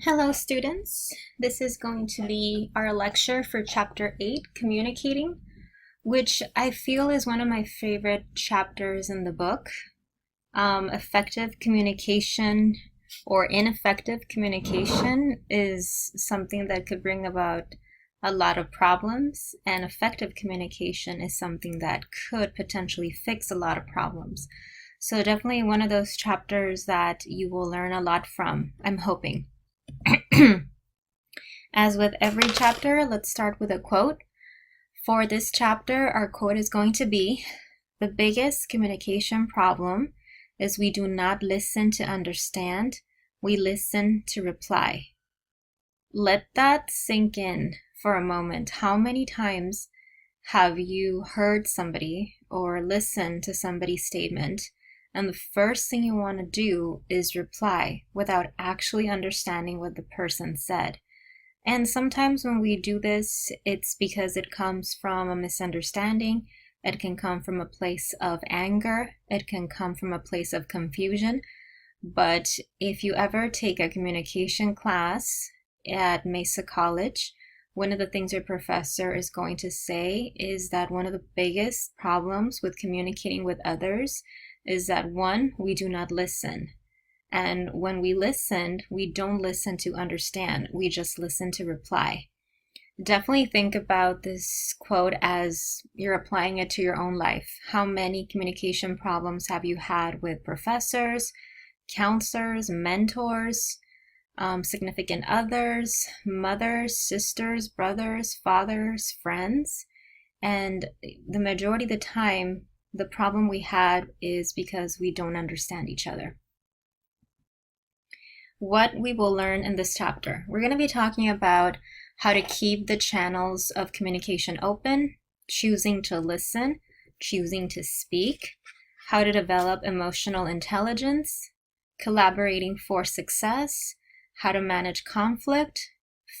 Hello students, this is going to be our lecture for chapter 8, Communicating, which I feel is one of my favorite chapters in the book. Effective communication or ineffective communication is something that could bring about a lot of problems, and effective communication is something that could potentially fix a lot of problems. So definitely one of those chapters that you will learn a lot from, I'm hoping. As with every chapter, let's start with a quote. For this chapter, our quote is going to be, "The biggest communication problem is we do not listen to understand, we listen to reply." Let that sink in for a moment. How many times have you heard somebody or listened to somebody's statement, and the first thing you want to do is reply without actually understanding what the person said? And sometimes when we do this, it's because it comes from a misunderstanding. It can come from a place of anger. It can come from a place of confusion. But if you ever take a communication class at Mesa College, one of the things your professor is going to say is that one of the biggest problems with communicating with others is that, one, we do not listen. And when we listen, we don't listen to understand, we just listen to reply. Definitely think about this quote as you're applying it to your own life. How many communication problems have you had with professors, counselors, mentors, significant others, mothers, sisters, brothers, fathers, friends? And the majority of the time, the problem we had is because we don't understand each other. What we will learn in this chapter, we're going to be talking about how to keep the channels of communication open, choosing to listen, choosing to speak, how to develop emotional intelligence, collaborating for success, how to manage conflict,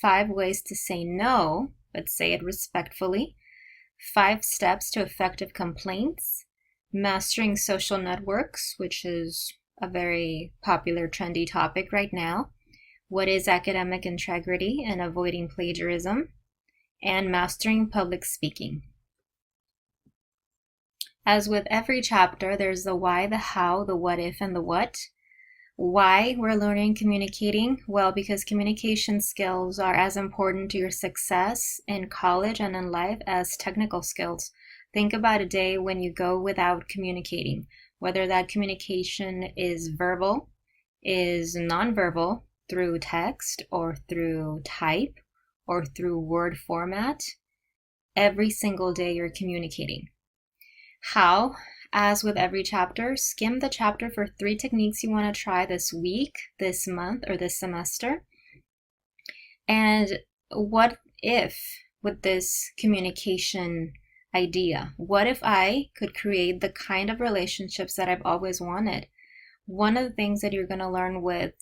5 ways to say no, but say it respectfully, 5 steps to effective complaints, mastering social networks, which is a very popular, trendy topic right now, what is academic integrity and avoiding plagiarism, and mastering public speaking. As with every chapter, there's the why, the how, the what if, and the what. Why we're learning communicating? Well, because communication skills are as important to your success in college and in life as technical skills. Think about a day when you go without communicating, whether that communication is verbal, is nonverbal, through text or through type or through word format. Every single day you're communicating. How? As with every chapter, skim the chapter for 3 techniques you want to try this week, this month, or this semester. And what if, with this communication idea, what if I could create the kind of relationships that I've always wanted? One of the things that you're going to learn with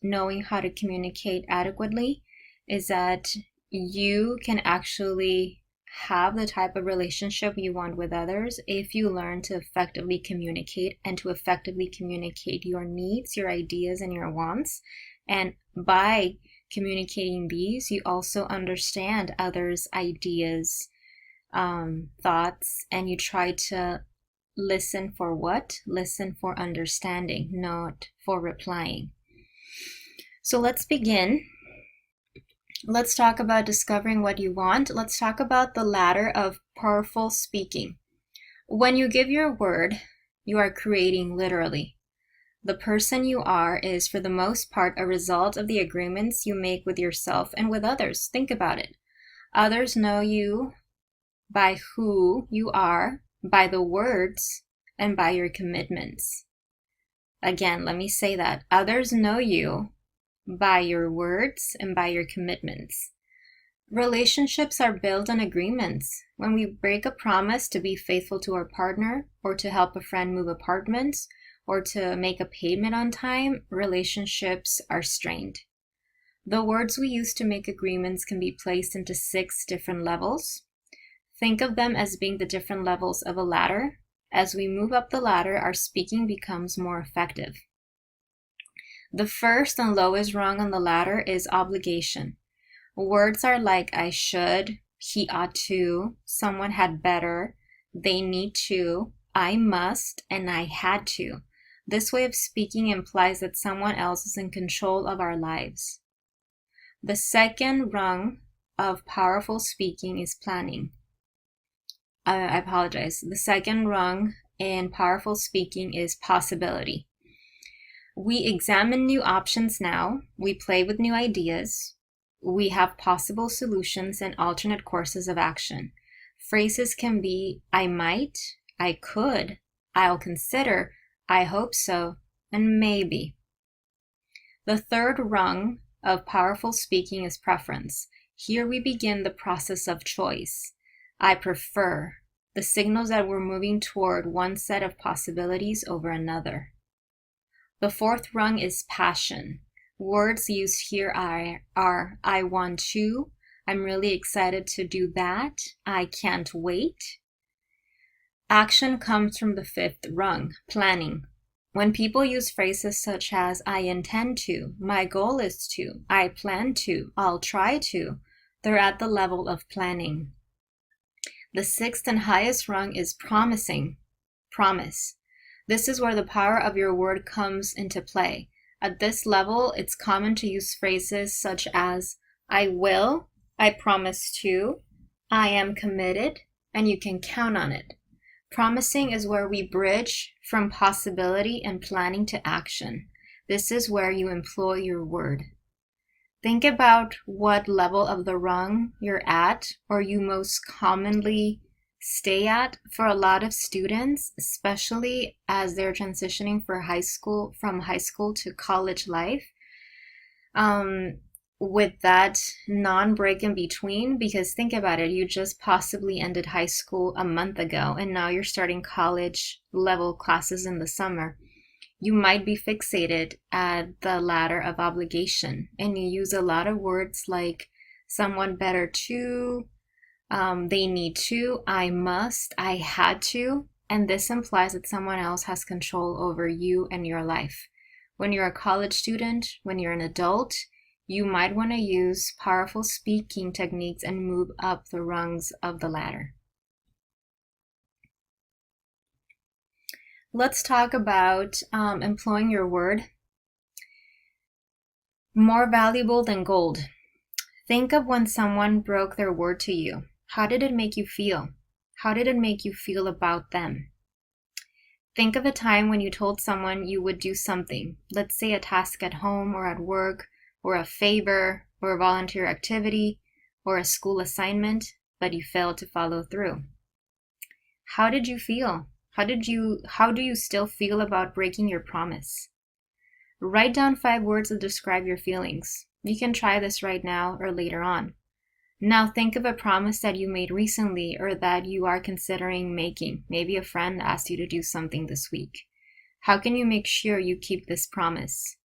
knowing how to communicate adequately is that you can actually have the type of relationship you want with others if you learn to effectively communicate and to effectively communicate your needs, your ideas, and your wants. And by communicating these, you also understand others' ideas, thoughts, and you try to listen for what? Listen for understanding, not for replying. So let's begin. Let's talk about discovering what you want. Let's talk about the ladder of powerful speaking. When you give your word, you are creating literally. The person you are is, for the most part, a result of the agreements you make with yourself and with others. Think about it. Others know you by who you are, by the words, and by your commitments. Again, let me say that. Others know you by your words and by your commitments. Relationships are built on agreements. When we break a promise to be faithful to our partner, or to help a friend move apartments, or to make a payment on time, relationships are strained. The words we use to make agreements can be placed into 6 different levels. Think of them as being the different levels of a ladder. As we move up the ladder, our speaking becomes more effective. The first and lowest rung on the ladder is obligation. Words are like I should, he ought to, someone had better, they need to, I must, and I had to. This way of speaking implies that someone else is in control of our lives. The second rung of powerful speaking is planning. I apologize. The second rung in powerful speaking is possibility. We examine new options now. We play with new ideas. We have possible solutions and alternate courses of action. Phrases can be I might, I could, I'll consider, I hope so, and maybe. The third rung of powerful speaking is preference. Here we begin the process of choice. I prefer, the signals that we're moving toward one set of possibilities over another. The fourth rung is passion. Words used here are I want to, I'm really excited to do that, I can't wait. Action comes from the fifth rung, planning. When people use phrases such as I intend to, my goal is to, I plan to, I'll try to, they're at the level of planning. The sixth and highest rung is promising, promise. This is where the power of your word comes into play. At this level, it's common to use phrases such as I will, I promise to, I am committed, and you can count on it. Promising is where we bridge from possibility and planning to action. This is where you employ your word. Think about what level of the rung you're at or you most commonly stay at. For a lot of students, especially as they're transitioning from high school to college life, with that non-break in between, because think about it, you just possibly ended high school a month ago and now you're starting college level classes in the summer. You might be fixated at the ladder of obligation and you use a lot of words like someone better to, they need to, I must, I had to, and this implies that someone else has control over you and your life. When you're a college student, when you're an adult, you might want to use powerful speaking techniques and move up the rungs of the ladder. Let's talk about employing your word. More valuable than gold. Think of when someone broke their word to you. How did it make you feel? How did it make you feel about them? Think of a time when you told someone you would do something, let's say a task at home or at work, or a favor, or a volunteer activity, or a school assignment, but you failed to follow through. How did you feel? How do you still feel about breaking your promise? Write down 5 words that describe your feelings. You can try this right now or later on. Now think of a promise that you made recently or that you are considering making. Maybe a friend asked you to do something this week. How can you make sure you keep this promise?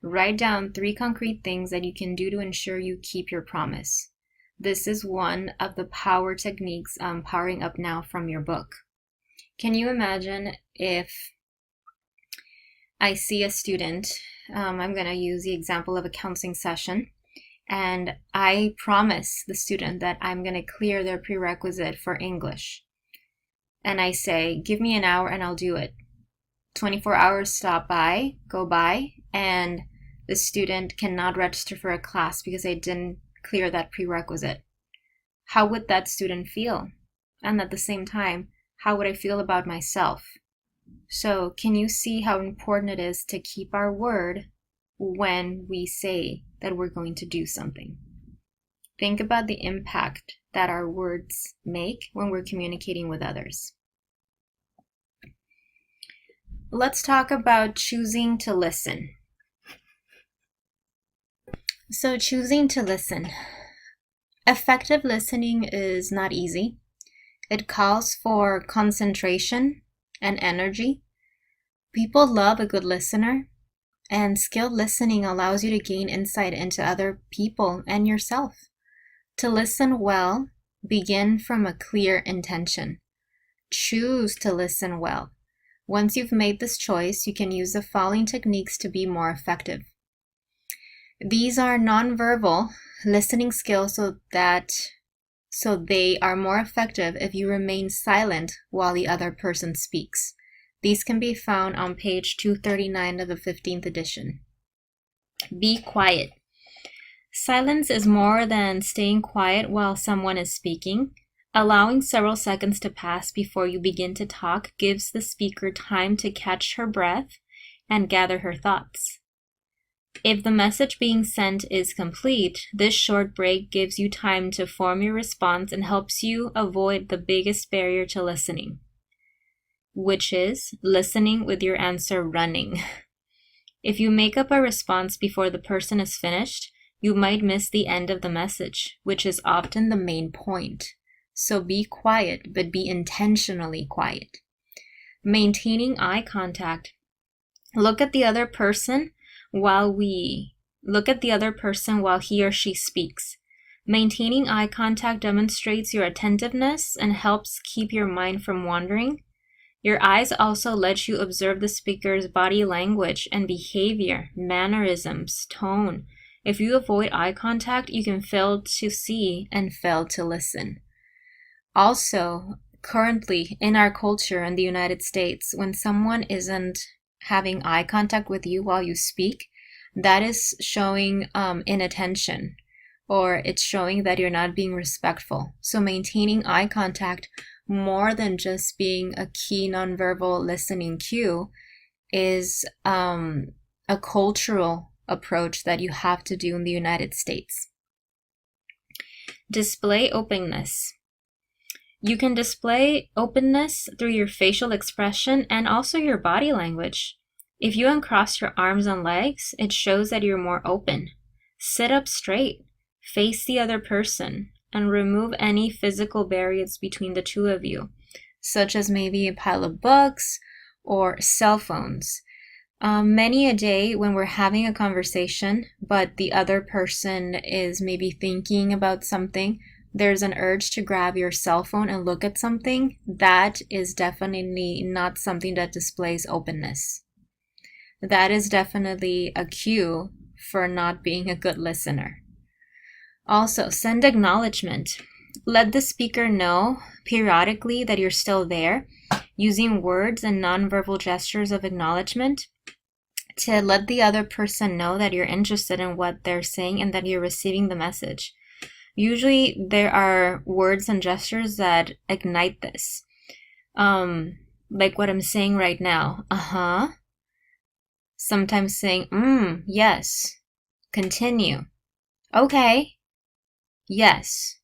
Write down 3 concrete things that you can do to ensure you keep your promise. This is one of the power techniques Powering Up Now from your book. Can you imagine if I see a student, I'm going to use the example of a counseling session, and I promise the student that I'm going to clear their prerequisite for English. And I say, give me an hour and I'll do it. 24 hours go by, and the student cannot register for a class because they didn't clear that prerequisite. How would that student feel? And at the same time, how would I feel about myself? So can you see how important it is to keep our word when we say that we're going to do something? Think about the impact that our words make when we're communicating with others. Let's talk about choosing to listen. So choosing to listen. Effective listening is not easy. It calls for concentration and energy. People love a good listener, and skilled listening allows you to gain insight into other people and yourself. To listen well, begin from a clear intention. Choose to listen well. Once you've made this choice, you can use the following techniques to be more effective. These are nonverbal listening skills so they are more effective if you remain silent while the other person speaks. These can be found on page 239 of the 15th edition. Be quiet. Silence is more than staying quiet while someone is speaking. Allowing several seconds to pass before you begin to talk gives the speaker time to catch her breath and gather her thoughts. If the message being sent is complete, this short break gives you time to form your response and helps you avoid the biggest barrier to listening, which is listening with your answer running. If you make up a response before the person is finished, you might miss the end of the message, which is often the main point. So be quiet, but be intentionally quiet. Maintaining eye contact. Look at the other person while he or she speaks. Maintaining eye contact demonstrates your attentiveness and helps keep your mind from wandering. Your eyes also let you observe the speaker's body language and behavior, mannerisms, tone. If you avoid eye contact, you can fail to see and fail to listen. Also, currently in our culture in the United States, when someone isn't having eye contact with you while you speak, that is showing inattention, or it's showing that you're not being respectful. So maintaining eye contact, more than just being a key nonverbal listening cue, is a cultural approach that you have to do in the United States. Display openness. You can display openness through your facial expression and also your body language. If you uncross your arms and legs, it shows that you're more open. Sit up straight, face the other person, and remove any physical barriers between the two of you, such as maybe a pile of books or cell phones. Many a day when we're having a conversation, but the other person is maybe thinking about something, there's an urge to grab your cell phone and look at something. That is definitely not something that displays openness. That is definitely a cue for not being a good listener. Also, send acknowledgement. Let the speaker know periodically that you're still there, using words and nonverbal gestures of acknowledgement to let the other person know that you're interested in what they're saying and that you're receiving the message. Usually there are words and gestures that ignite this. Like what I'm saying right now. Sometimes saying, yes. Continue. Okay. Yes.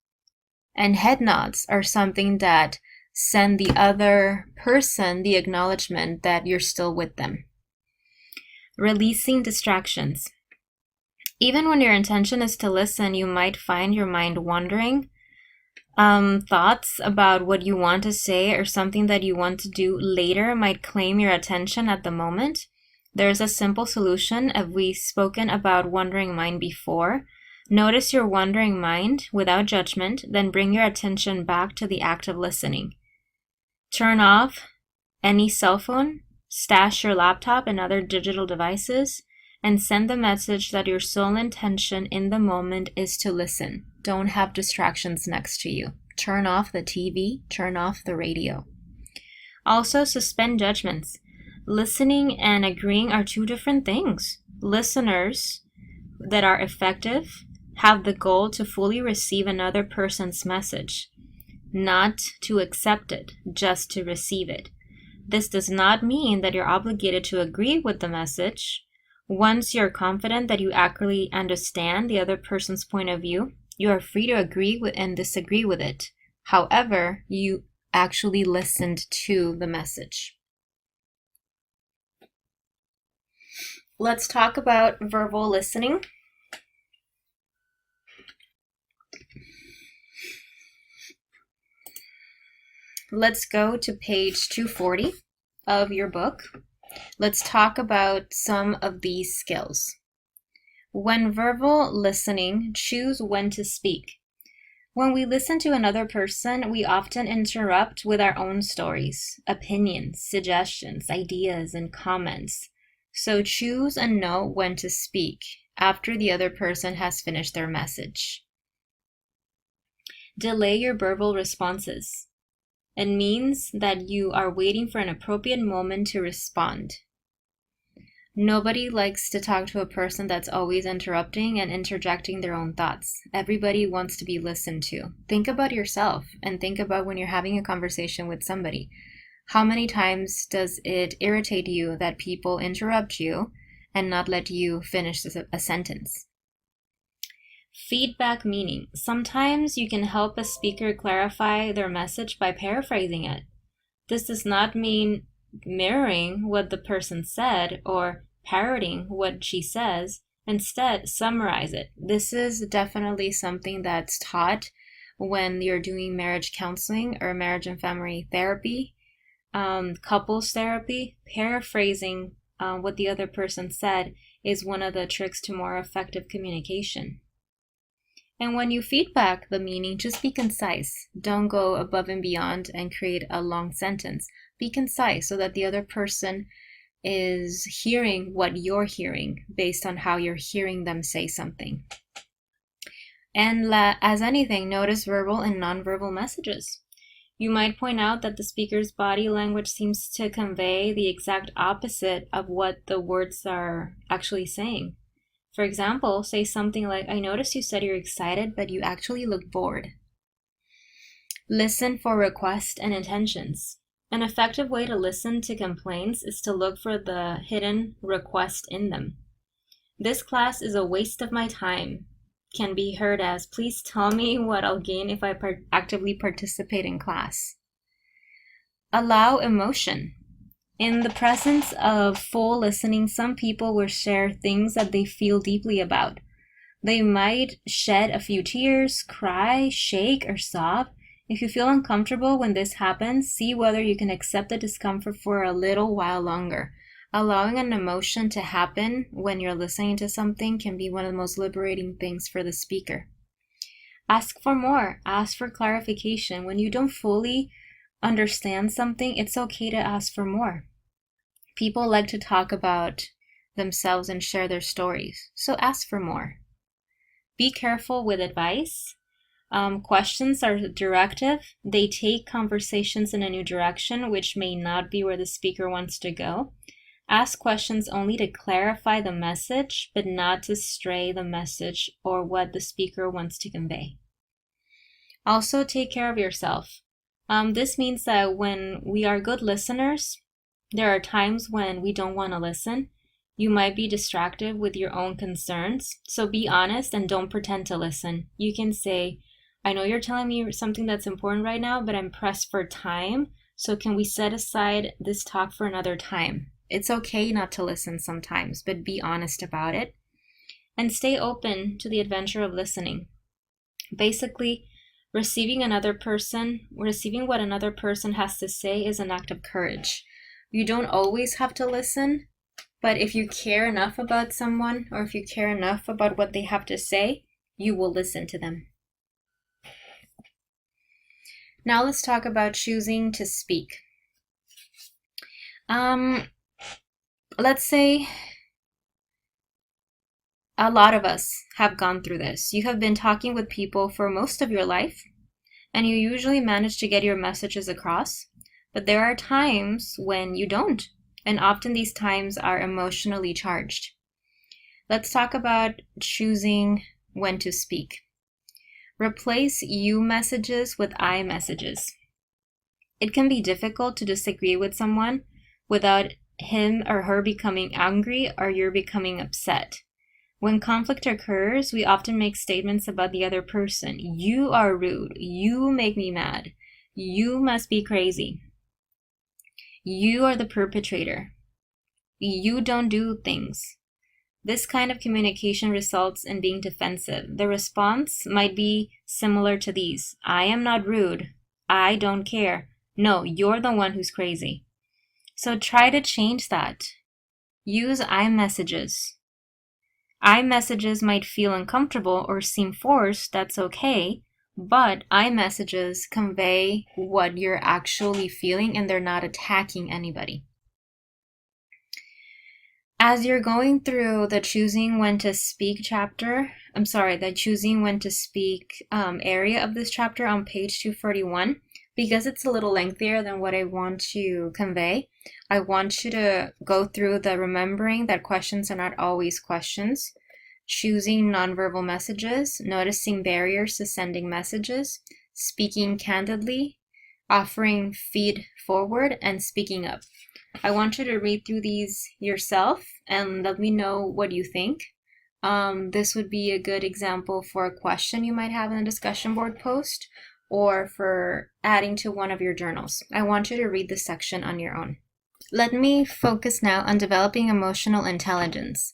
And head nods are something that send the other person the acknowledgement that you're still with them. Releasing distractions. Even when your intention is to listen, you might find your mind wandering. Thoughts about what you want to say or something that you want to do later might claim your attention at the moment. There's a simple solution if we've spoken about wandering mind before. Notice your wandering mind without judgment, then bring your attention back to the act of listening. Turn off any cell phone, stash your laptop and other digital devices, and send the message that your sole intention in the moment is to listen. Don't have distractions next to you. Turn off the TV, turn off the radio. Also, suspend judgments. Listening and agreeing are two different things. Listeners that are effective have the goal to fully receive another person's message, not to accept it, just to receive it. This does not mean that you're obligated to agree with the message. Once you're confident that you accurately understand the other person's point of view, you are free to agree with and disagree with it. However, you actually listened to the message. Let's talk about verbal listening. Let's go to page 240 of your book. Let's talk about some of these skills. When verbal listening, choose when to speak. When we listen to another person, we often interrupt with our own stories, opinions, suggestions, ideas, and comments. So choose and know when to speak. after the other person has finished their message. Delay your verbal responses. It means that you are waiting for an appropriate moment to respond. Nobody likes to talk to a person that's always interrupting and interjecting their own thoughts. Everybody wants to be listened to. Think about yourself and think about when you're having a conversation with somebody. How many times does it irritate you that people interrupt you and not let you finish a sentence? Feedback meaning. Sometimes you can help a speaker clarify their message by paraphrasing it. This does not mean mirroring what the person said or parroting what she says. Instead, summarize it. This is definitely something that's taught when you're doing marriage counseling or marriage and family therapy, couples therapy. Paraphrasing what the other person said is one of the tricks to more effective communication. And when you feedback the meaning, just be concise. Don't go above and beyond and create a long sentence. Be concise so that the other person is hearing what you're hearing based on how you're hearing them say something. And as anything, notice verbal and nonverbal messages. You might point out that the speaker's body language seems to convey the exact opposite of what the words are actually saying. For example, say something like, "I noticed you said you're excited, but you actually look bored." Listen for requests and intentions. An effective way to listen to complaints is to look for the hidden request in them. "This class is a waste of my time" can be heard as, "Please tell me what I'll gain if I actively participate in class." Allow emotion. In the presence of full listening, some people will share things that they feel deeply about. They might shed a few tears, cry, shake, or sob. If you feel uncomfortable when this happens, see whether you can accept the discomfort for a little while longer. Allowing an emotion to happen when you're listening to something can be one of the most liberating things for the speaker. Ask for more. Ask for clarification. When you don't fully understand something, it's okay to ask for more. People like to talk about themselves and share their stories, so ask for more. Be careful with advice. Questions are directive. They take conversations in a new direction, which may not be where the speaker wants to go. Ask questions only to clarify the message, but not to stray the message or what the speaker wants to convey. Also, take care of yourself. This means that when we are good listeners, there are times when we don't want to listen. You might be distracted with your own concerns, so be honest and don't pretend to listen. You can say, "I know you're telling me something that's important right now, but I'm pressed for time, so can we set aside this talk for another time?" It's okay not to listen sometimes, but be honest about it. And stay open to the adventure of listening. Basically, receiving what another person has to say is an act of courage. You don't always have to listen, but if you care enough about someone, or if you care enough about what they have to say, you will listen to them. Now let's talk about choosing to speak. Let's say a lot of us have gone through this. You have been talking with people for most of your life, and you usually manage to get your messages across, but there are times when you don't, and often these times are emotionally charged. Let's talk about choosing when to speak. Replace you messages with I messages. It can be difficult to disagree with someone without him or her becoming angry or you're becoming upset. When conflict occurs, we often make statements about the other person. "You are rude. You make me mad. You must be crazy. You are the perpetrator. You don't do things." This kind of communication results in being defensive. The response might be similar to these: "I am not rude. I don't care. No, you're the one who's crazy." So try to change that. Use I messages. I messages might feel uncomfortable or seem forced. That's okay. But I messages convey what you're actually feeling and they're not attacking anybody. As you're going through the choosing when to speak chapter, the choosing when to speak area of this chapter on page 241, because it's a little lengthier than what I want to convey, I want you to go through the remembering that questions are not always questions, choosing nonverbal messages, noticing barriers to sending messages, speaking candidly, offering feed forward, and speaking up. I want you to read through these yourself and let me know what you think. This would be a good example for a question you might have in a discussion board post or for adding to one of your journals. I want you to read this section on your own. Let me focus now on developing emotional intelligence.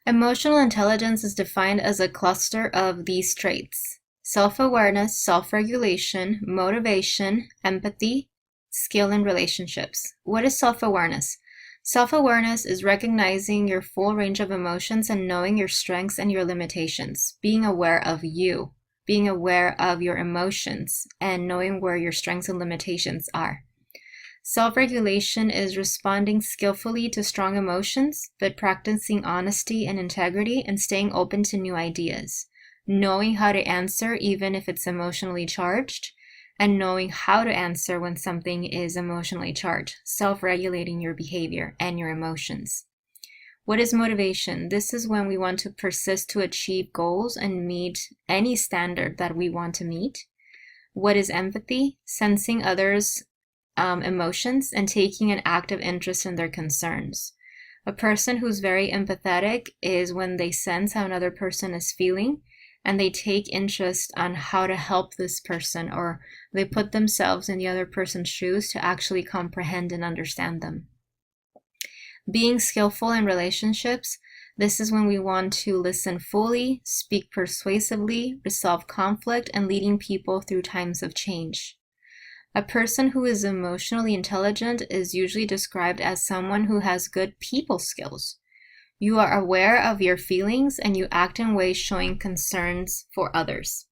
Emotional intelligence is defined as a cluster of these traits: self-awareness, self-regulation, motivation, empathy, skill in relationships. What is self-awareness? Self-awareness is recognizing your full range of emotions and knowing your strengths and your limitations, being aware of you, being aware of your emotions, and knowing where your strengths and limitations are. Self-regulation is responding skillfully to strong emotions, but practicing honesty and integrity and staying open to new ideas, knowing how to answer even if it's emotionally charged, and knowing how to answer when something is emotionally charged, self-regulating your behavior and your emotions. What is motivation? This is when we want to persist to achieve goals and meet any standard that we want to meet. What is empathy? Sensing others' emotions and taking an active interest in their concerns. A person who's very empathetic is when they sense how another person is feeling and they take interest on how to help this person, or they put themselves in the other person's shoes to actually comprehend and understand them. Being skillful in relationships, this is when we want to listen fully, speak persuasively, resolve conflict, and leading people through times of change. A person who is emotionally intelligent is usually described as someone who has good people skills. You are aware of your feelings and you act in ways showing concerns for others.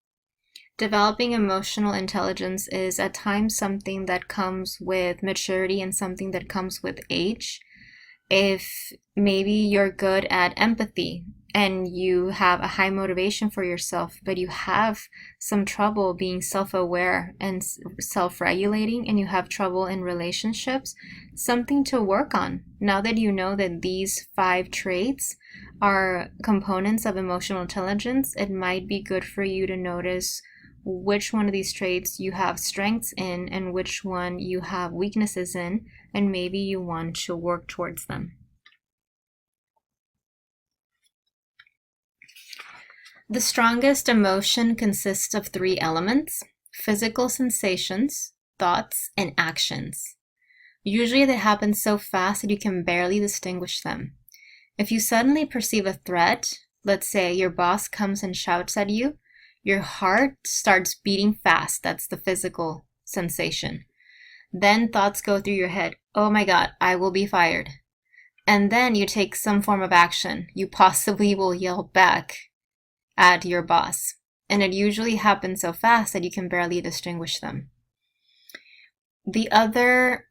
Developing emotional intelligence is at times something that comes with maturity and something that comes with age. If maybe you're good at empathy and you have a high motivation for yourself, but you have some trouble being self-aware and self-regulating, and you have trouble in relationships, something to work on. Now that you know that these 5 traits are components of emotional intelligence, it might be good for you to notice which one of these traits you have strengths in and which one you have weaknesses in, and maybe you want to work towards them. The strongest emotion consists of 3 elements: physical sensations, thoughts, and actions. Usually they happen so fast that you can barely distinguish them. If you suddenly perceive a threat, let's say your boss comes and shouts at you, your heart starts beating fast. That's the physical sensation. Then thoughts go through your head. Oh my God, I will be fired. And then you take some form of action. You possibly will yell back at your boss. And it usually happens so fast that you can barely distinguish them. The other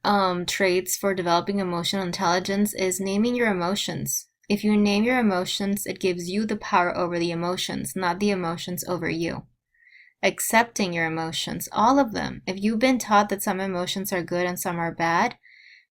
traits for developing emotional intelligence is naming your emotions. If you name your emotions, it gives you the power over the emotions, not the emotions over you. Accepting your emotions, all of them. If you've been taught that some emotions are good and some are bad,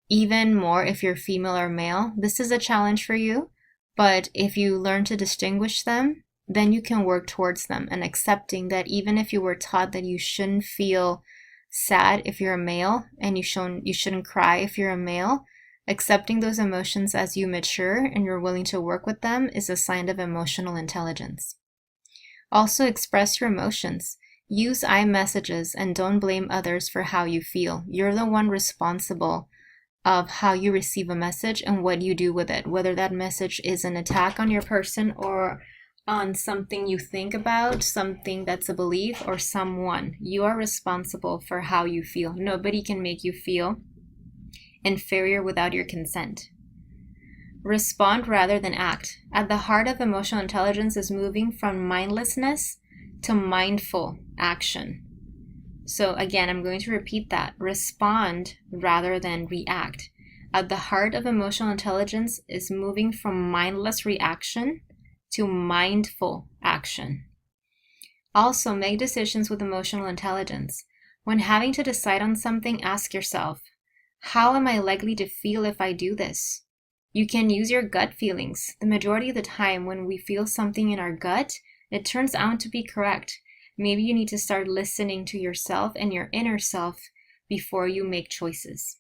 even more if you're female or male, this is a challenge for you. But if you learn to distinguish them, then you can work towards them, and accepting that even if you were taught that you shouldn't feel sad if you're a male and you shouldn't cry if you're a male, accepting those emotions as you mature and you're willing to work with them is a sign of emotional intelligence. Also, express your emotions. Use I messages and don't blame others for how you feel. You're the one responsible of how you receive a message and what you do with it, whether that message is an attack on your person or on something you think about, something that's a belief, or someone. You are responsible for how you feel. Nobody can make you feel inferior without your consent. Respond rather than act. At the heart of emotional intelligence is moving from mindlessness to mindful action. So again, I'm going to repeat that. Respond rather than react. At the heart of emotional intelligence is moving from mindless reaction to mindful action. Also, make decisions with emotional intelligence. When having to decide on something, ask yourself, how am I likely to feel if I do this? You can use your gut feelings. The majority of the time when we feel something in our gut, it turns out to be correct. Maybe you need to start listening to yourself and your inner self before you make choices.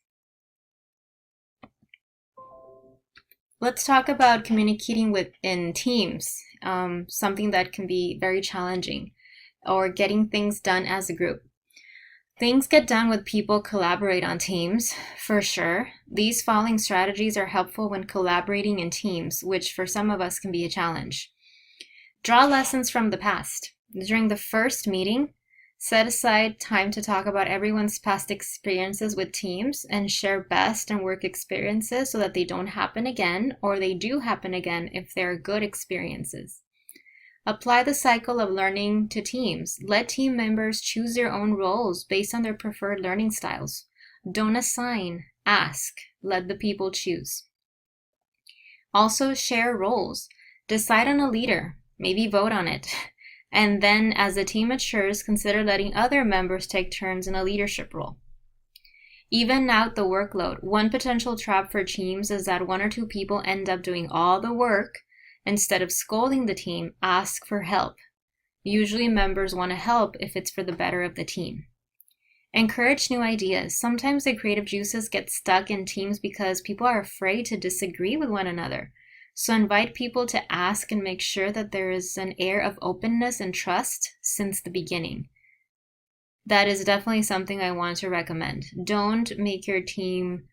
Let's talk about communicating within teams, something that can be very challenging, or getting things done as a group. Things get done when people collaborate on teams, for sure. These following strategies are helpful when collaborating in teams, which for some of us can be a challenge. Draw lessons from the past. During the first meeting, set aside time to talk about everyone's past experiences with teams and share best and work experiences so that they don't happen again, or they do happen again if they're good experiences. Apply the cycle of learning to teams. Let team members choose their own roles based on their preferred learning styles. Don't assign, ask. Let the people choose. Also, share roles. Decide on a leader. Maybe vote on it. And then, as the team matures, consider letting other members take turns in a leadership role. Even out the workload. One potential trap for teams is that one or two people end up doing all the work. Instead of scolding the team, ask for help. Usually members want to help if it's for the better of the team. Encourage new ideas. Sometimes the creative juices get stuck in teams because people are afraid to disagree with one another. So invite people to ask and make sure that there is an air of openness and trust since the beginning. That is definitely something I want to recommend. Don't make your team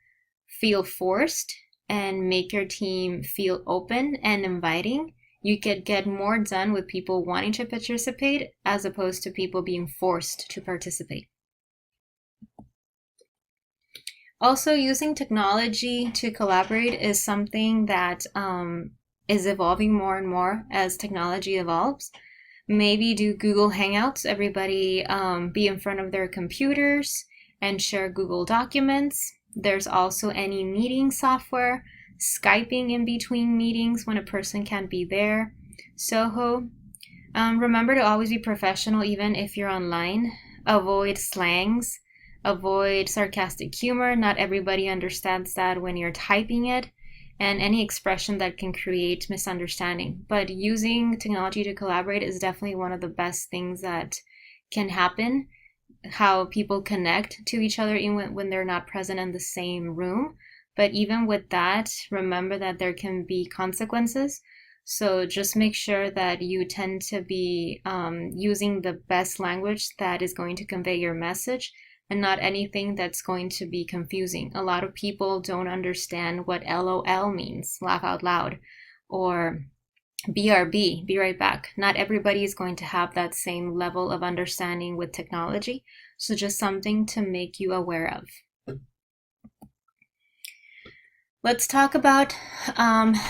feel forced, and make your team feel open and inviting. You could get more done with people wanting to participate as opposed to people being forced to participate. Also, using technology to collaborate is something that is evolving more and more as technology evolves. Maybe do Google Hangouts. Everybody be in front of their computers and share Google Documents. There's also any meeting software, Skyping in between meetings when a person can't be there, Soho. Remember to always be professional even if you're online. Avoid slangs, avoid sarcastic humor. Not everybody understands that when you're typing it, and any expression that can create misunderstanding. But using technology to collaborate is definitely one of the best things that can happen. How people connect to each other even when they're not present in the same room. But even with that, remember that there can be consequences. So just make sure that you tend to be using the best language that is going to convey your message and not anything that's going to be confusing. A lot of people don't understand what LOL means, laugh out loud, or BRB, be right back. Not everybody is going to have that same level of understanding with technology. So just something to make you aware of. Let's talk about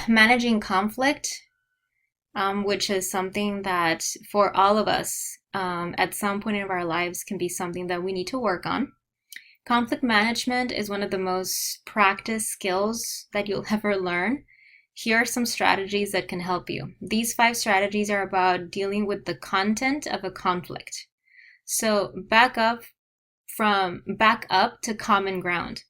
managing conflict, which is something that for all of us at some point in our lives can be something that we need to work on. Conflict management is one of the most practiced skills that you'll ever learn. Here are some strategies that can help you. These 5 strategies are about dealing with the content of a conflict. So back up to common ground.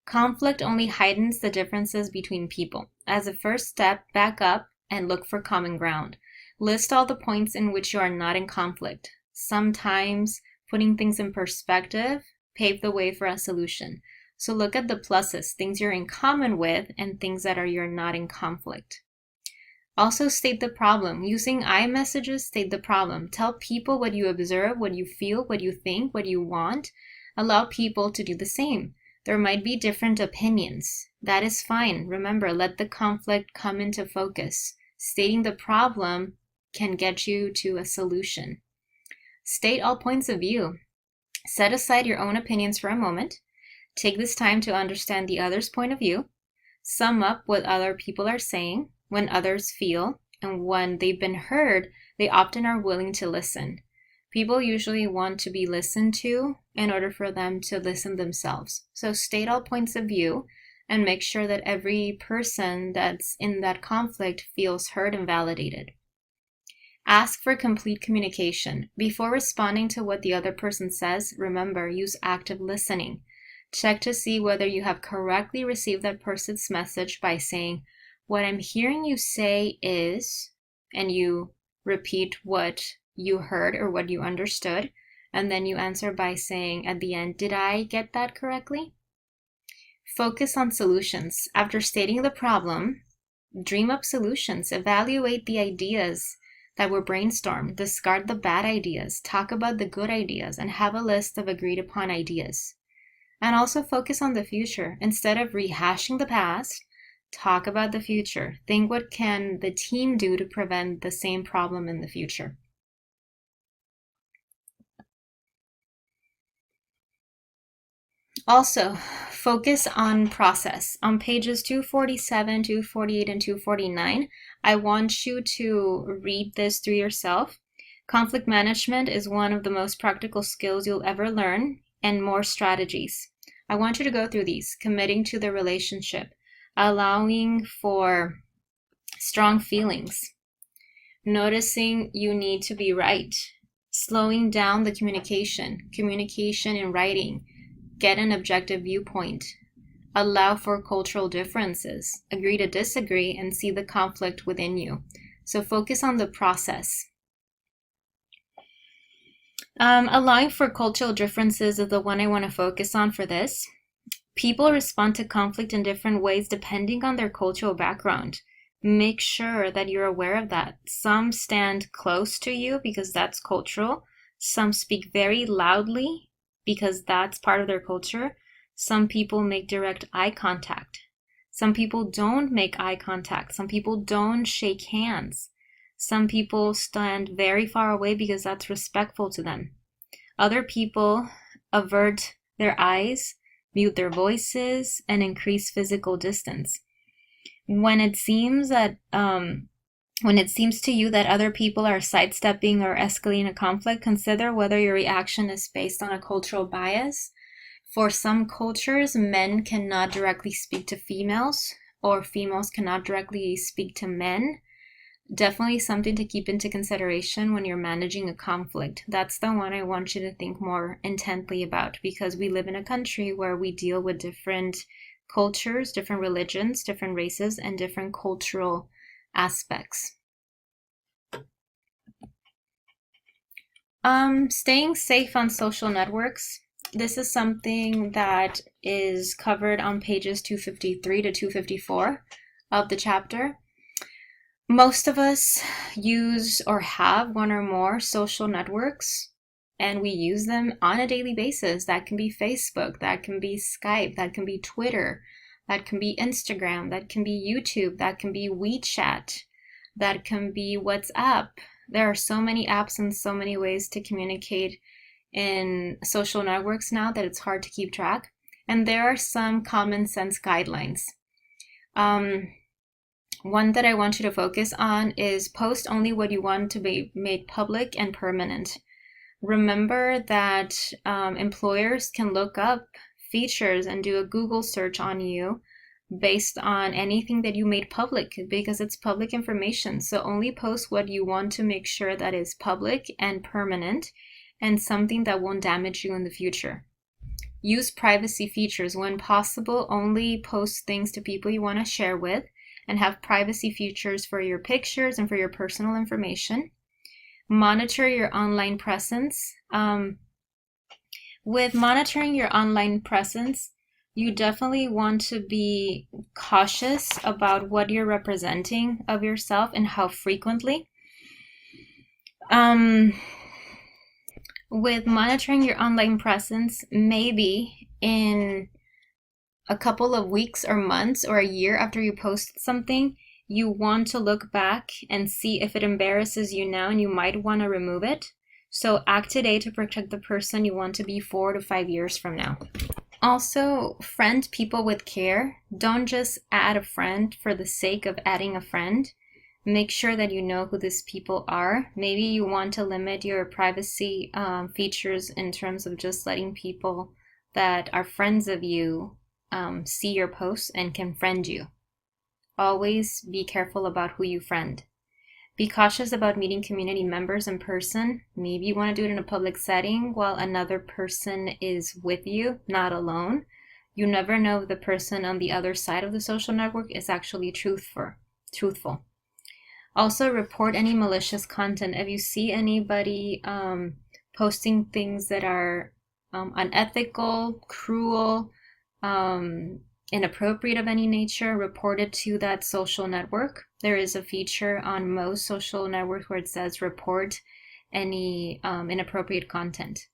Conflict only heightens the differences between people. As a first step, back up and look for common ground. List all the points in which you are not in conflict. Sometimes putting things in perspective pave the way for a solution. So look at the pluses, things you're in common with, and things that you're not in conflict. Also state the problem. Using I messages, state the problem. Tell people what you observe, what you feel, what you think, what you want. Allow people to do the same. There might be different opinions. That is fine. Remember, let the conflict come into focus. Stating the problem can get you to a solution. State all points of view. Set aside your own opinions for a moment. Take this time to understand the other's point of view. Sum up what other people are saying, when others feel, and when they've been heard, they often are willing to listen. People usually want to be listened to in order for them to listen themselves. So state all points of view and make sure that every person that's in that conflict feels heard and validated. Ask for complete communication. Before responding to what the other person says, remember, use active listening. Check to see whether you have correctly received that person's message by saying, "What I'm hearing you say is," and you repeat what you heard or what you understood, and then you answer by saying at the end, "Did I get that correctly?" Focus on solutions. After stating the problem, dream up solutions. Evaluate the ideas that were brainstormed. Discard the bad ideas. Talk about the good ideas and have a list of agreed upon ideas. And also focus on the future. Instead of rehashing the past, talk about the future. Think, what can the team do to prevent the same problem in the future? Also, focus on process. On pages 247, 248, and 249, I want you to read this through yourself. Conflict management is one of the most practical skills you'll ever learn, and more strategies. I want you to go through these: committing to the relationship, allowing for strong feelings, noticing you need to be right, slowing down the communication in writing, get an objective viewpoint, allow for cultural differences, agree to disagree, and see the conflict within you. So focus on the process. Allowing for cultural differences is the one I want to focus on for this. People respond to conflict in different ways depending on their cultural background. Make sure that you're aware of that. Some stand close to you because that's cultural. Some speak very loudly because that's part of their culture. Some people make direct eye contact. Some people don't make eye contact. Some people don't shake hands. Some people stand very far away because that's respectful to them. Other people avert their eyes, mute their voices, and increase physical distance. When it seems to you that other people are sidestepping or escalating a conflict, consider whether your reaction is based on a cultural bias. For some cultures, men cannot directly speak to females, or females cannot directly speak to men. Definitely something to keep into consideration when you're managing a conflict. That's the one I want you to think more intently about, because we live in a country where we deal with different cultures, different religions, different races, and different cultural aspects. Staying safe on social networks. This is something that is covered on pages 253 to 254 of the chapter. Most of us use or have one or more social networks, and we use them on a daily basis. That can be Facebook, that can be Skype, that can be Twitter, that can be Instagram, that can be YouTube, that can be WeChat, that can be WhatsApp. There are so many apps and so many ways to communicate in social networks now that it's hard to keep track. And there are some common sense guidelines. One that I want you to focus on is post only what you want to be made public and permanent. Remember that employers can look up features and do a Google search on you based on anything that you made public, because it's public information. So only post what you want to make sure that is public and permanent and something that won't damage you in the future. Use privacy features. When possible, only post things to people you want to share with, and have privacy features for your pictures and for your personal information. Monitor your online presence. With monitoring your online presence, you definitely want to be cautious about what you're representing of yourself and how frequently. With monitoring your online presence, maybe in a couple of weeks or months or a year after you post something, you want to look back and see if it embarrasses you now, and you might want to remove it. So act today to protect the person you want to be 4 to 5 years from now. Also, friend people with care. Don't just add a friend for the sake of adding a friend. Make sure that you know who these people are. Maybe you want to limit your privacy features in terms of just letting people that are friends of you see your posts and can friend you. Always be careful about who you friend. Be cautious about meeting community members in person. Maybe you want to do it in a public setting while another person is with you, not alone. You never know if the person on the other side of the social network is actually truthful. Also, report any malicious content. If you see anybody posting things that are unethical, cruel, inappropriate of any nature, report it to that social network. There is a feature on most social networks where it says report any inappropriate content.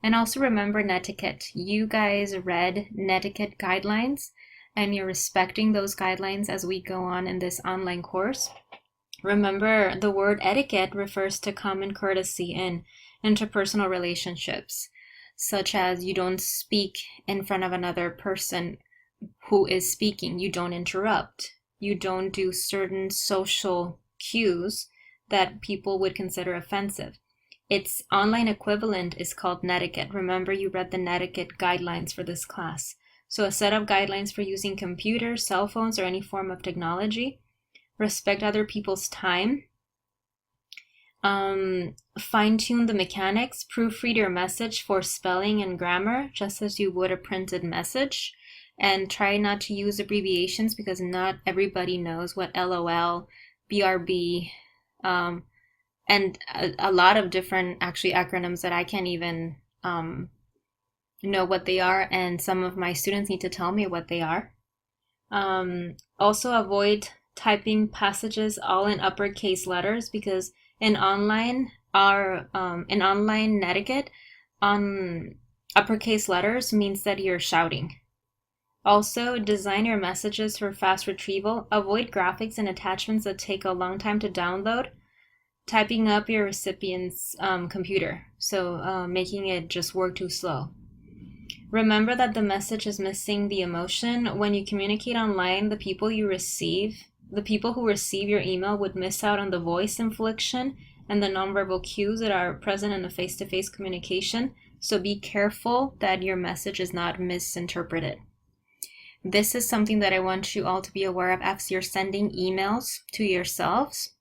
And also remember netiquette. You guys read netiquette guidelines and you're respecting those guidelines as we go on in this online course. Remember, the word etiquette refers to common courtesy in interpersonal relationships, such as you don't speak in front of another person who is speaking, you don't interrupt, you don't do certain social cues that people would consider offensive. Its online equivalent is called netiquette. Remember, you read the netiquette guidelines for this class. So a set of guidelines for using computers, cell phones, or any form of technology. Respect other people's time. Fine-tune the mechanics. Proofread your message for spelling and grammar, just as you would a printed message. And try not to use abbreviations because not everybody knows what LOL, BRB, and a lot of different actually acronyms that I can't even know what they are, and some of my students need to tell me what they are. Also avoid typing passages all in uppercase letters because in online netiquette, uppercase letters means that you're shouting. Also, design your messages for fast retrieval. Avoid graphics and attachments that take a long time to download. Typing up your recipient's computer, so making it just work too slow. Remember that the message is missing the emotion. When you communicate online, the people who receive your email would miss out on the voice inflection and the nonverbal cues that are present in a face-to-face communication. So be careful that your message is not misinterpreted. This is something that I want you all to be aware of as you're sending emails to yourselves.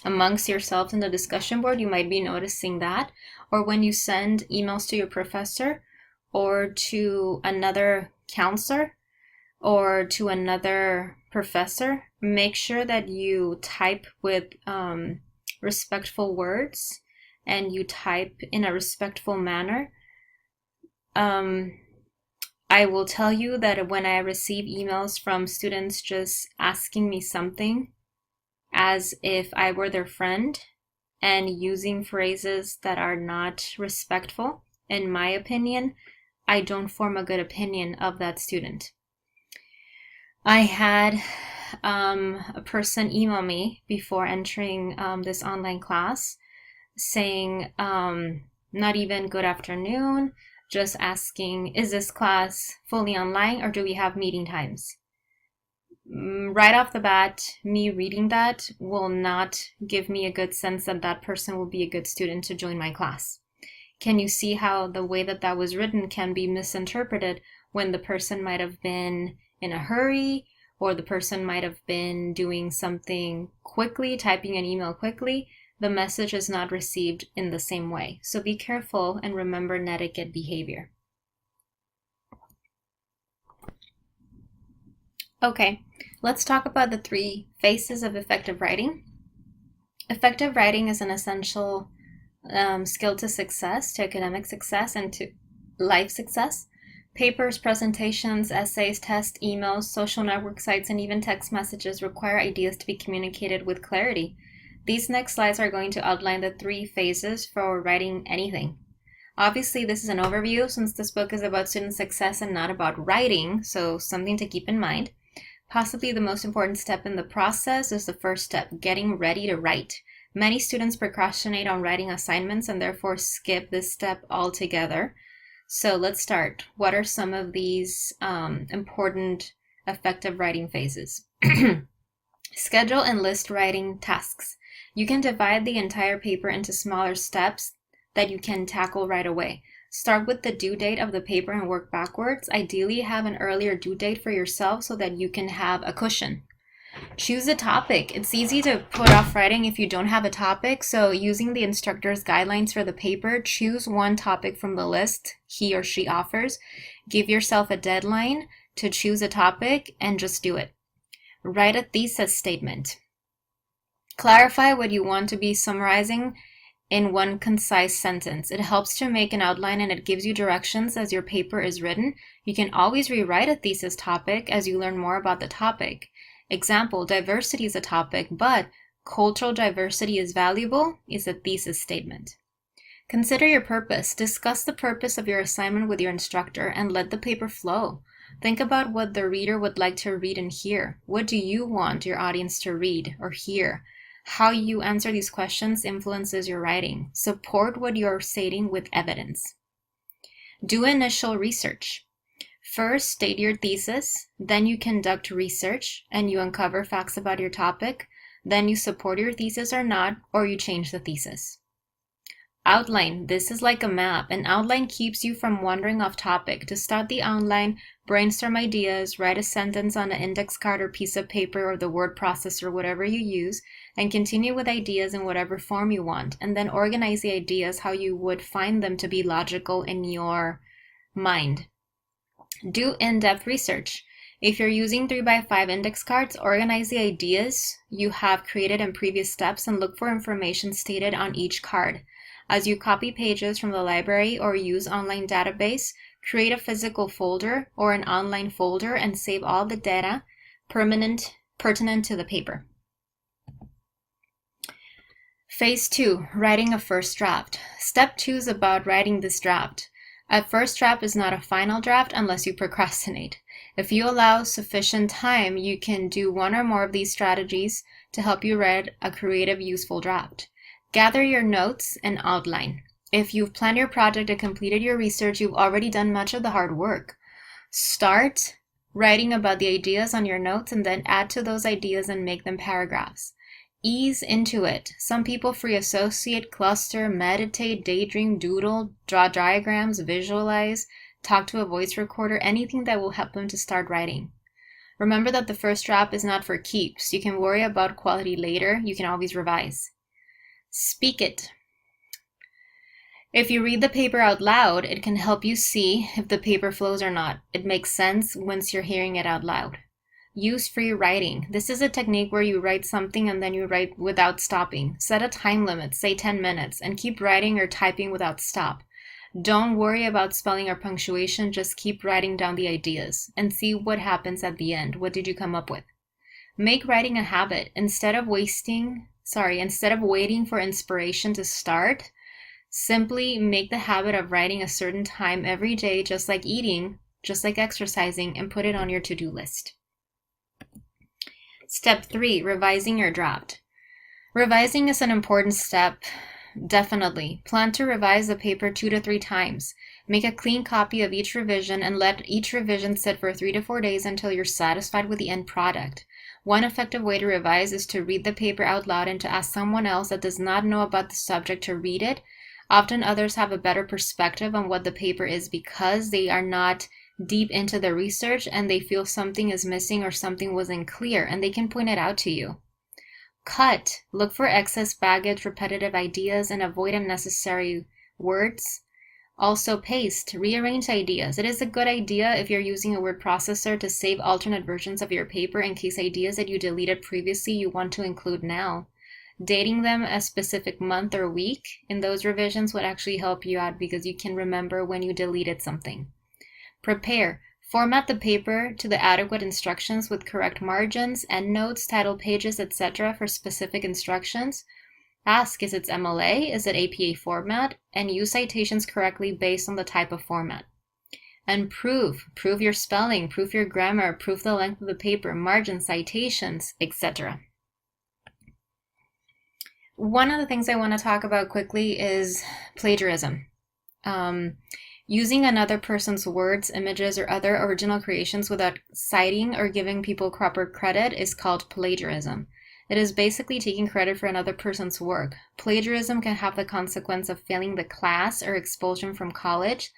Amongst yourselves in the discussion board, you might be noticing that. Or when you send emails to your professor or to another counselor or to another professor, make sure that you type with respectful words and you type in a respectful manner. I will tell you that when I receive emails from students just asking me something as if I were their friend and using phrases that are not respectful, in my opinion, I don't form a good opinion of that student. I had a person email me before entering this online class saying, not even good afternoon, just asking, is this class fully online or do we have meeting times? Right off the bat, me reading that will not give me a good sense that that person will be a good student to join my class. Can you see how the way that that was written can be misinterpreted when the person might have been in a hurry, or the person might have been doing something quickly, typing an email quickly? The message is not received in the same way. So be careful and remember netiquette behavior. Okay, let's talk about the 3 phases of effective writing. Effective writing is an essential skill to success, to academic success, and to life success. Papers, presentations, essays, tests, emails, social network sites, and even text messages require ideas to be communicated with clarity. These next slides are going to outline the 3 phases for writing anything. Obviously, this is an overview since this book is about student success and not about writing, so something to keep in mind. Possibly the most important step in the process is the first step, getting ready to write. Many students procrastinate on writing assignments and therefore skip this step altogether. So let's start. What are some of these important effective writing phases? Schedule and list writing tasks. You can divide the entire paper into smaller steps that you can tackle right away. Start with the due date of the paper and work backwards. Ideally, have an earlier due date for yourself so that you can have a cushion. Choose a topic. It's easy to put off writing if you don't have a topic, so using the instructor's guidelines for the paper, choose one topic from the list he or she offers. Give yourself a deadline to choose a topic and just do it. Write a thesis statement. Clarify what you want to be summarizing in one concise sentence. It helps to make an outline and it gives you directions as your paper is written. You can always rewrite a thesis topic as you learn more about the topic. Example, diversity is a topic, but cultural diversity is valuable is a thesis statement. Consider your purpose. Discuss the purpose of your assignment with your instructor and let the paper flow. Think about what the reader would like to read and hear. What do you want your audience to read or hear? How you answer these questions influences your writing. Support what you're stating with evidence. Do initial research. First, state your thesis, then you conduct research and you uncover facts about your topic, then you support your thesis or not, or you change the thesis. Outline. This is like a map. An outline keeps you from wandering off topic. To start the outline, brainstorm ideas, write a sentence on an index card or piece of paper or the word processor, whatever you use, and continue with ideas in whatever form you want, and then organize the ideas how you would find them to be logical in your mind. Do in-depth research. If you're using 3x5 index cards, organize the ideas you have created in previous steps and look for information stated on each card. As you copy pages from the library or use online database, create a physical folder or an online folder and save all the data pertinent to the paper. Phase 2, writing a first draft. Step 2 is about writing this draft. A first draft is not a final draft unless you procrastinate. If you allow sufficient time, you can do one or more of these strategies to help you write a creative, useful draft. Gather your notes and outline. If you've planned your project and completed your research, you've already done much of the hard work. Start writing about the ideas on your notes and then add to those ideas and make them paragraphs. Ease into it. Some people free associate, cluster, meditate, daydream, doodle, draw diagrams, visualize, talk to a voice recorder, anything that will help them to start writing. Remember that the first draft is not for keeps. You can worry about quality later. You can always revise. Speak it. If you read the paper out loud, it can help you see if the paper flows or not. It makes sense once you're hearing it out loud. Use free writing. This is a technique where you write something and then you write without stopping. Set a time limit, say 10 minutes, and keep writing or typing without stop. Don't worry about spelling or punctuation, just keep writing down the ideas and see what happens at the end. What did you come up with? Make writing a habit. Instead of waiting for inspiration to start, simply make the habit of writing a certain time every day, just like eating, just like exercising, and put it on your to-do list. Step 3, revising your draft. Revising is an important step, definitely. Plan to revise the paper 2 to 3 times. Make a clean copy of each revision and let each revision sit for 3 to 4 days until you're satisfied with the end product. One effective way to revise is to read the paper out loud and to ask someone else that does not know about the subject to read it. Often others have a better perspective on what the paper is because they are not deep into the research and they feel something is missing or something wasn't clear and they can point it out to you. Cut. Look for excess baggage, repetitive ideas, and avoid unnecessary words. Also paste. Rearrange ideas. It is a good idea if you're using a word processor to save alternate versions of your paper in case ideas that you deleted previously you want to include now. Dating them a specific month or week in those revisions would actually help you out because you can remember when you deleted something. Prepare. Format the paper to the adequate instructions with correct margins, endnotes, title pages, etc. for specific instructions. Ask, is it MLA? Is it APA format? And use citations correctly based on the type of format. And prove your spelling, prove your grammar, prove the length of the paper, margin, citations, etc. One of the things I want to talk about quickly is plagiarism. Using another person's words, images, or other original creations without citing or giving people proper credit is called plagiarism. It is basically taking credit for another person's work. Plagiarism can have the consequence of failing the class or expulsion from college.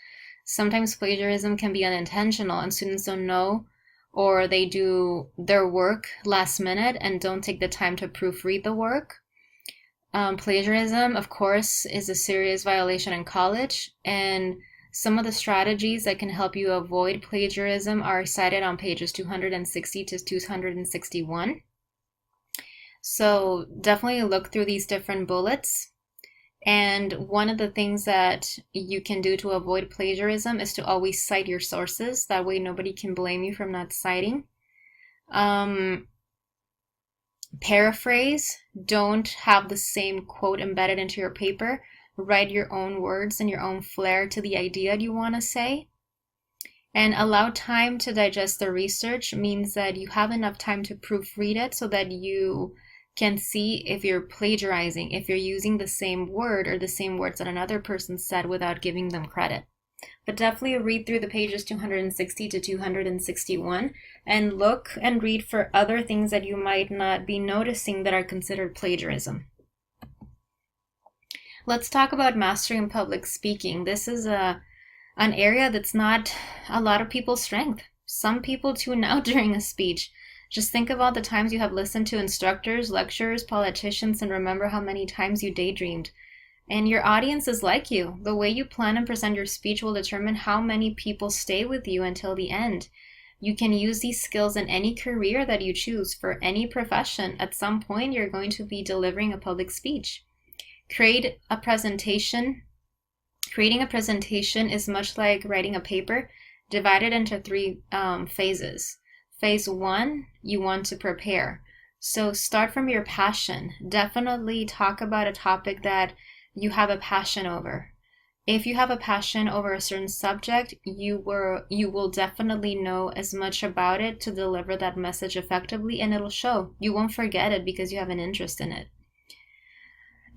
Sometimes plagiarism can be unintentional and students don't know, or they do their work last minute and don't take the time to proofread the work. Plagiarism, of course, is a serious violation in college, and some of the strategies that can help you avoid plagiarism are cited on pages 260 to 261. So definitely look through these different bullets. And one of the things that you can do to avoid plagiarism is to always cite your sources. That way nobody can blame you for not citing. Paraphrase. Don't have the same quote embedded into your paper. Write your own words and your own flair to the idea you want to say. And allow time to digest the research means that you have enough time to proofread it so that you can see if you're plagiarizing, if you're using the same word or the same words that another person said without giving them credit. But definitely read through the pages 260 to 261 and look and read for other things that you might not be noticing that are considered plagiarism. Let's talk about mastering public speaking. This is an area that's not a lot of people's strength. Some people tune out during a speech. Just think of all the times you have listened to instructors, lecturers, politicians, and remember how many times you daydreamed. And your audience is like you. The way you plan and present your speech will determine how many people stay with you until the end. You can use these skills in any career that you choose. For any profession, at some point you're going to be delivering a public speech. Creating a presentation is much like writing a paper, divided into three phases. Phase 1, you want to prepare. So start from your passion. Definitely talk about a topic that you have a passion over. If you have a passion over a certain subject, you will definitely know as much about it to deliver that message effectively, and it'll show. You won't forget it because you have an interest in it.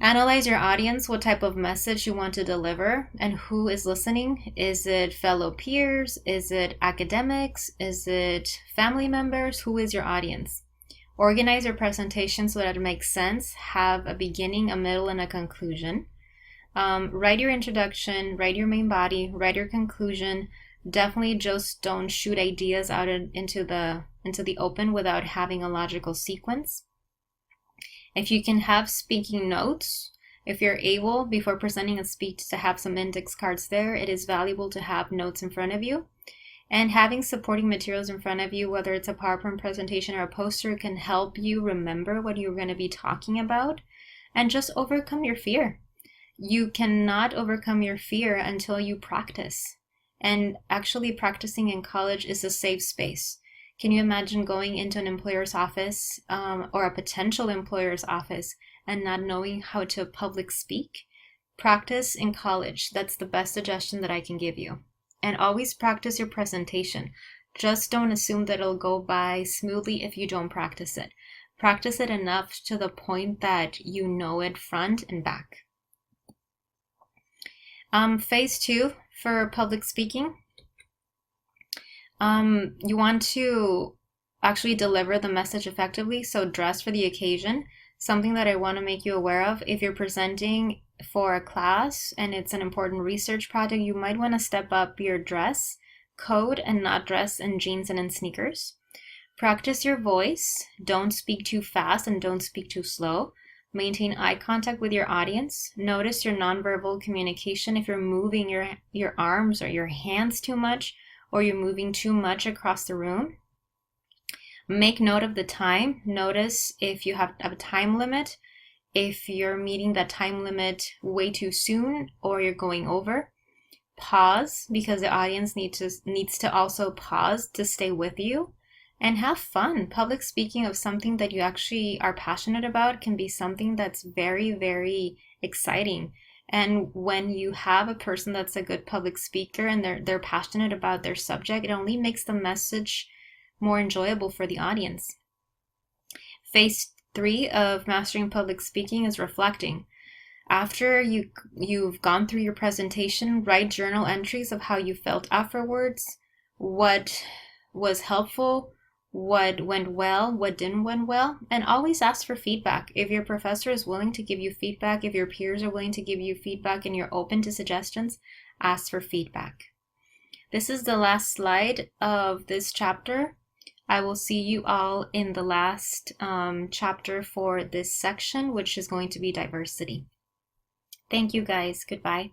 Analyze your audience, what type of message you want to deliver, and who is listening. Is it fellow peers? Is it academics? Is it family members? Who is your audience? Organize your presentation so that it makes sense. Have a beginning, a middle, and a conclusion. Write your introduction, write your main body, write your conclusion. Definitely just don't shoot ideas out into the open without having a logical sequence. If you can have speaking notes, if you're able, before presenting a speech, to have some index cards there, it is valuable to have notes in front of you. And having supporting materials in front of you, whether it's a PowerPoint presentation or a poster, can help you remember what you're going to be talking about and just overcome your fear. You cannot overcome your fear until you practice. And actually practicing in college is a safe space. Can you imagine going into an employer's office or a potential employer's office and not knowing how to public speak? Practice in college. That's the best suggestion that I can give you. And always practice your presentation. Just don't assume that it'll go by smoothly if you don't practice it. Practice it enough to the point that you know it front and back. Phase 2 for public speaking. You want to actually deliver the message effectively, so dress for the occasion. Something that I want to make you aware of, if you're presenting for a class and it's an important research project, you might want to step up your dress code and not dress in jeans and in sneakers. Practice your voice. Don't speak too fast and don't speak too slow. Maintain eye contact with your audience. Notice your nonverbal communication. If you're moving your arms or your hands too much, or you're moving too much across the room. Make note of the time. Notice if you have a time limit, if you're meeting that time limit way too soon or you're going over. Pause, because the audience needs to also pause to stay with you. And have fun. Public speaking of something that you actually are passionate about can be something that's very, very exciting. And when you have a person that's a good public speaker and they're passionate about their subject, it only makes the message more enjoyable for the audience. Phase 3 of mastering public speaking is reflecting. After you've gone through your presentation, write journal entries of how you felt afterwards, what was helpful, what went well, what didn't went well, and always ask for feedback. If your professor is willing to give you feedback, if your peers are willing to give you feedback and you're open to suggestions, ask for feedback. This is the last slide of this chapter. I will see you all in the last chapter for this section, which is going to be diversity. Thank you guys. Goodbye.